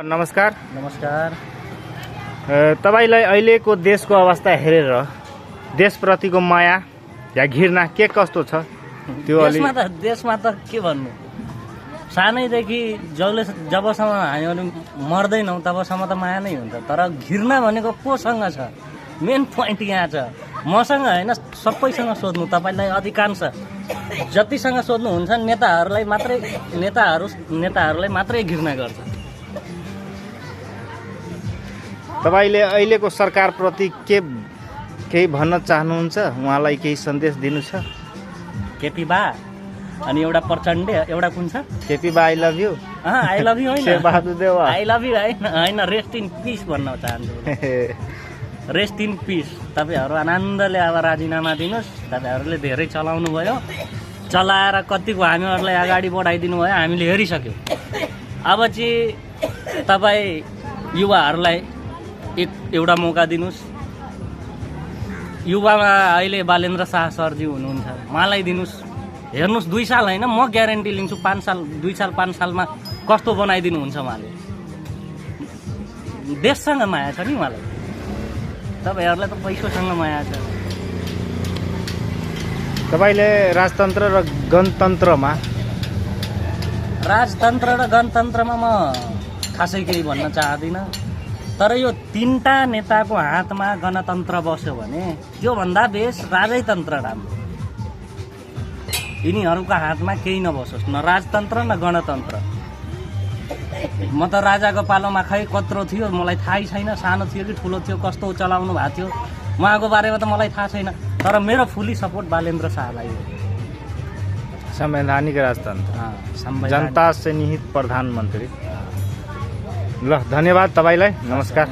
नमस्कार। नमस्कार। तपाईलाई अहिलेको देशको अवस्था हेरेर देशप्रतिको माया या घृणा के कस्तो छ? त्यो देशमा त के भन्नु, सानैदेखि जबसम्म हामीहरू मर्दैनौँ तबसम्म त माया नै हुन्छ, तर घृणा भनेको कोसँग छ? मेन पोइन्ट यहाँ छ। मसँग होइन, सबैसँग सोध्नु। तपाईँलाई अधिकांश जतिसँग सोध्नुहुन्छ नेताहरूलाई मात्रै घृणा गर्छ। तपाईले अहिलेको सरकारप्रति केही भन्न चाहनुहुन्छ? उहाँलाई केही सन्देश दिनु छ? केपी बा अनि एउटा प्रचण्ड, एउटा कुन छ? केपी बा I love you. I love you होइन, Sher Bahadur Deuba I love you होइन, रेस्ट इन पिस भन्न चाहन्छु। Rest in peace. तपाईँहरू आनन्दले अब राजीनामा दिनुहोस्। तपाईँहरूले धेरै चलाउनु भयो, चलाएर कतिको हामीहरूलाई अगाडि बढाइदिनु भयो, हामीले हेरिसक्यौँ। अब चाहिँ तपाईँ युवाहरूलाई एउटा मौका दिनुहोस्। युवामा अहिले बालेन्द्र शाह सरजी हुनुहुन्छ, उहाँलाई दिनुहोस्। हेर्नुहोस्, 2 साल होइन, म ग्यारेन्टी लिन्छु 5 साल, 2 साल 5 सालमा कस्तो बनाइदिनुहुन्छ उहाँले। देशसँग माया छ नि उहाँलाई, तपाईँहरूलाई त पैसासँग माया छ। तपाईँले राजतन्त्र र गणतन्त्रमा म खासै केही भन्न चाहदिनँ, तर यो 3टा नेताको हातमा गणतन्त्र बस्यो भने त्योभन्दा बेस राजतन्त्र राम्रो। यिनीहरूका हातमा केही नबसोस्, न राजतन्त्र न गणतन्त्र। म त राजाको पालोमा खै कत्रो थियो मलाई थाहै छैन, सानो थियो कि ठुलो थियो, कस्तो चलाउनु भएको थियो उहाँको बारेमा त मलाई थाहा छैन, तर मेरो फुल्ली सपोर्ट बालेन्द्र शाहलाई हो। संवैधानिक राजतन्त्र, जनता से निहित प्रधानमन्त्री। ल, धन्यवाद तपाईलाई। नमस्कार।